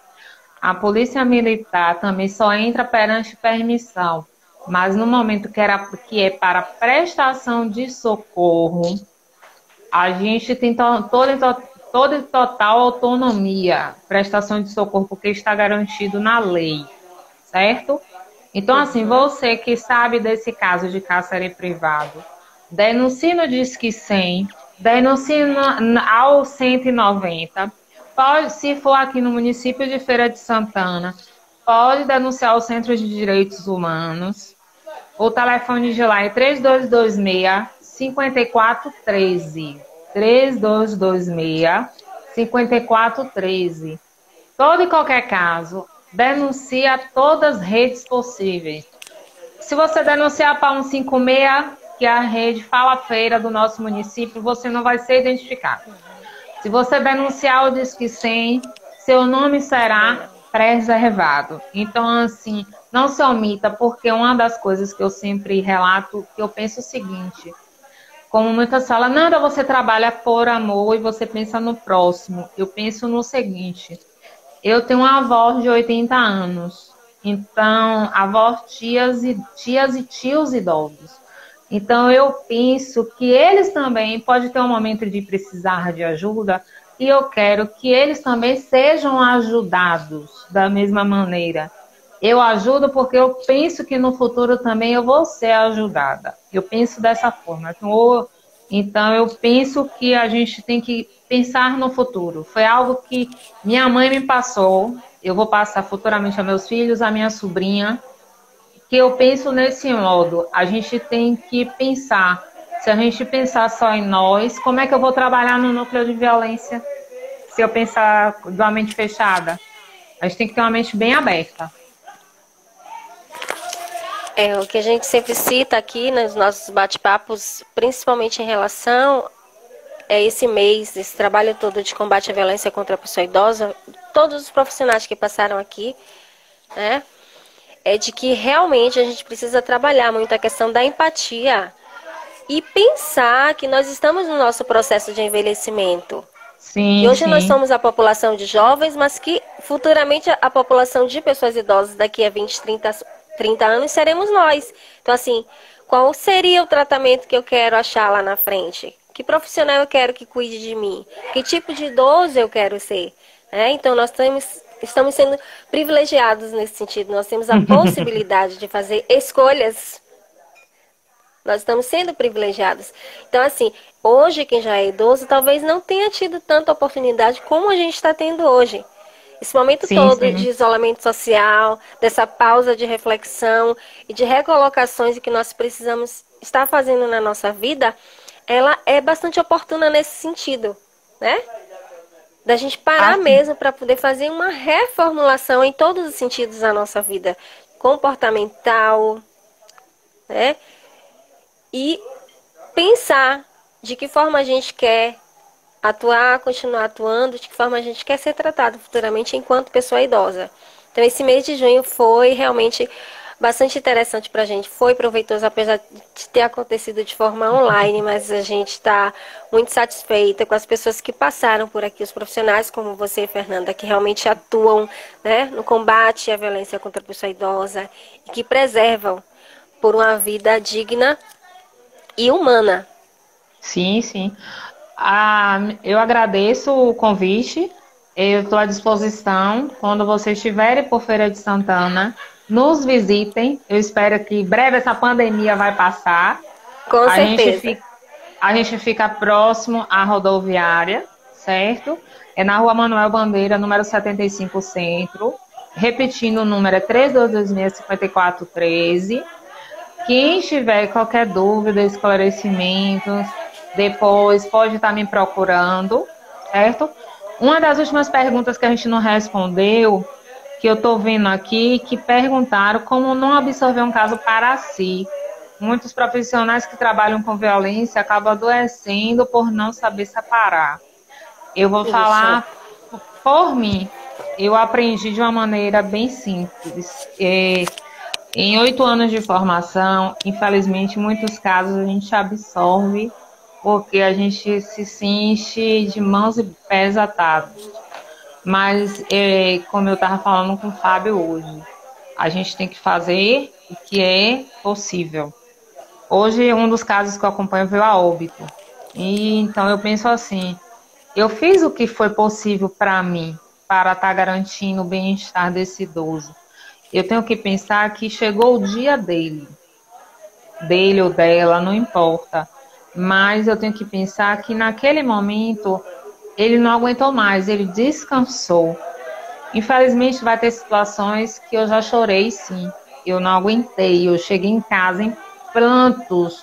A Polícia Militar também só entra perante permissão, mas no momento que é para prestação de socorro, a gente tem toda e total autonomia, prestação de socorro, porque está garantido na lei, certo? Então, assim, você que sabe desse caso de cárcere privado, denuncie no Disque 100, denuncie ao 190, pode, se for aqui no município de Feira de Santana, pode denunciar ao Centro de Direitos Humanos. O telefone de lá é 3226-5413. 3226-5413. Todo e qualquer caso, denuncia todas as redes possíveis. Se você denunciar para 156, que é a rede Fala Feira do nosso município, você não vai ser identificado. Se você denunciar o Disque 100, seu nome será preservado. Então, assim, não se omita, porque uma das coisas que eu sempre relato, que eu penso o seguinte: Como muitas falam, nada, você trabalha por amor e você pensa no próximo. Eu penso no seguinte, eu tenho uma avó de 80 anos, então, avó, tias e tios idosos. Então, eu penso que eles também podem ter um momento de precisar de ajuda e eu quero que eles também sejam ajudados da mesma maneira. Eu ajudo porque eu penso que no futuro também eu vou ser ajudada. Eu penso dessa forma. Então, eu penso que a gente tem que pensar no futuro. Foi algo que minha mãe me passou. Eu vou passar futuramente a meus filhos, a minha sobrinha, que eu penso nesse modo. A gente tem que pensar. Se a gente pensar só em nós, como é que eu vou trabalhar no núcleo de violência? Se eu pensar de uma mente fechada? A gente tem que ter uma mente bem aberta. O que a gente sempre cita aqui nos nossos bate-papos, principalmente em relação a esse mês, esse trabalho todo de combate à violência contra a pessoa idosa, todos os profissionais que passaram aqui, né, é de que realmente a gente precisa trabalhar muito a questão da empatia e pensar que nós estamos no nosso processo de envelhecimento. Sim, e hoje sim. Nós somos a população de jovens, mas que futuramente a população de pessoas idosas daqui a 20, 30 anos seremos nós. Então, assim, qual seria o tratamento que eu quero achar lá na frente? Que profissional eu quero que cuide de mim? Que tipo de idoso eu quero ser? Então, nós estamos sendo privilegiados nesse sentido. Nós temos a possibilidade de fazer escolhas. Nós estamos sendo privilegiados. Então, assim, hoje quem já é idoso talvez não tenha tido tanta oportunidade como a gente está tendo hoje. Esse momento todo de isolamento social, dessa pausa de reflexão e de recolocações que nós precisamos estar fazendo na nossa vida, ela é bastante oportuna nesse sentido, né? Da gente parar mesmo para poder fazer uma reformulação em todos os sentidos da nossa vida, comportamental, né? E pensar de que forma a gente quer atuar, continuar atuando, de que forma a gente quer ser tratado futuramente enquanto pessoa idosa. Então, esse mês de junho foi realmente bastante interessante para a gente, foi proveitoso, apesar de ter acontecido de forma online, mas a gente está muito satisfeita com as pessoas que passaram por aqui, os profissionais como você, Fernanda, que realmente atuam, né, no combate à violência contra a pessoa idosa e que preservam por uma vida digna e humana. Sim, sim. Eu agradeço o convite. Eu estou à disposição. Quando vocês estiverem por Feira de Santana, nos visitem. Eu espero que em breve essa pandemia vai passar. Com certeza. A gente fica próximo à rodoviária, certo? É na Rua Manuel Bandeira, número 75, Centro. Repetindo, o número é 3226-5413. Quem tiver qualquer dúvida, esclarecimentos, depois pode estar me procurando, certo? Uma das últimas perguntas que a gente não respondeu, que eu estou vendo aqui, que perguntaram como não absorver um caso para si. Muitos profissionais que trabalham com violência acabam adoecendo por não saber separar. Eu vou falar por mim. Eu aprendi de uma maneira bem simples. Em 8 anos de formação, infelizmente, em muitos casos a gente absorve porque a gente se sente de mãos e pés atados. Mas, como eu estava falando com o Fábio hoje, a gente tem que fazer o que é possível. Hoje, um dos casos que eu acompanho veio a óbito. E, então, eu penso assim, eu fiz o que foi possível para mim, para estar garantindo o bem-estar desse idoso. Eu tenho que pensar que chegou o dia dele ou dela, não importa. Mas eu tenho que pensar que naquele momento ele não aguentou mais, ele descansou. Infelizmente vai ter situações que eu já chorei, sim. Eu não aguentei, eu cheguei em casa em prantos,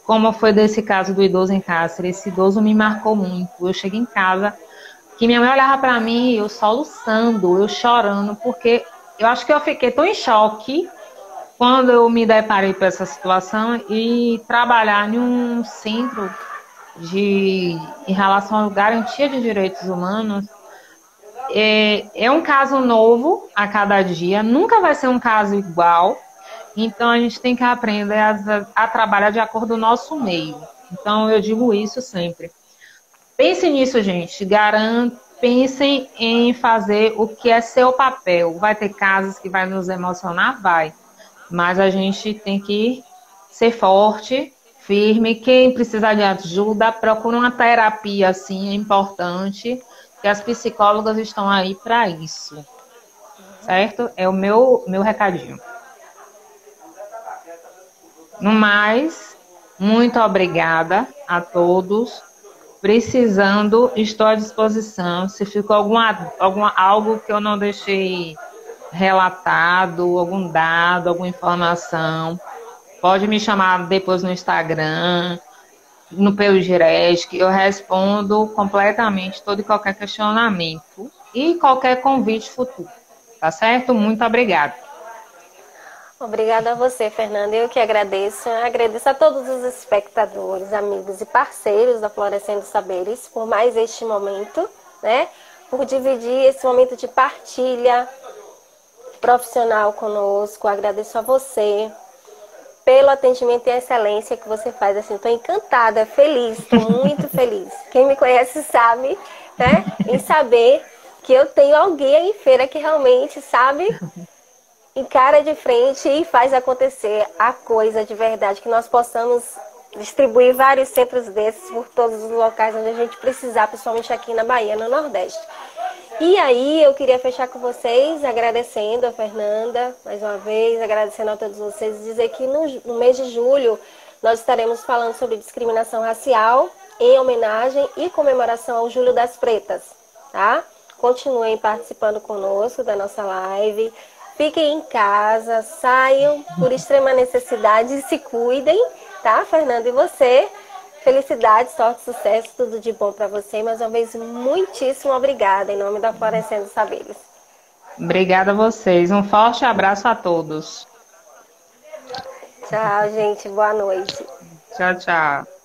como foi desse caso do idoso em Cáceres. Esse idoso me marcou muito. Eu cheguei em casa, que minha mãe olhava para mim, eu soluçando, eu chorando, porque eu acho que eu fiquei tão em choque quando eu me deparei com essa situação e trabalhar em um centro em relação à garantia de direitos humanos é um caso novo a cada dia, nunca vai ser um caso igual, então a gente tem que aprender a trabalhar de acordo com o nosso meio. Então, eu digo isso sempre. Pensem nisso, gente. Pensem em fazer o que é seu papel. Vai ter casos que vai nos emocionar? Vai. Mas a gente tem que ser forte, firme. Quem precisar de ajuda, procura uma terapia, assim, é importante. Que as psicólogas estão aí para isso. Certo? É o meu recadinho. No mais, muito obrigada a todos. Precisando, estou à disposição. Se ficou algo que eu não deixei relatado, algum dado, alguma informação, pode me chamar depois no Instagram, pelo direct, que eu respondo completamente todo e qualquer questionamento e qualquer convite futuro. Tá certo? Muito obrigada. Obrigada a você, Fernanda. Eu que agradeço. Eu agradeço a todos os espectadores, amigos e parceiros da Florescendo Saberes por mais este momento, né? Por dividir esse momento de partilha profissional conosco. Agradeço a você pelo atendimento e a excelência que você faz. Assim, estou encantada, feliz, estou muito feliz. Quem me conhece sabe, né? Em saber que eu tenho alguém aí em feira que realmente sabe, encara de frente e faz acontecer a coisa de verdade, que nós possamos distribuir vários centros desses por todos os locais onde a gente precisar, principalmente aqui na Bahia, no Nordeste. E aí eu queria fechar com vocês agradecendo a Fernanda, mais uma vez, agradecendo a todos vocês, e dizer que no mês de julho nós estaremos falando sobre discriminação racial em homenagem e comemoração ao Julho das Pretas, tá? Continuem participando conosco da nossa live. Fiquem em casa, saiam por extrema necessidade e se cuidem, tá, Fernanda? E você, felicidade, sorte, sucesso, tudo de bom para você. Mais uma vez, muitíssimo obrigada, em nome da Florescendo Saberes. Obrigada a vocês. Um forte abraço a todos. Tchau, gente. Boa noite. Tchau, tchau.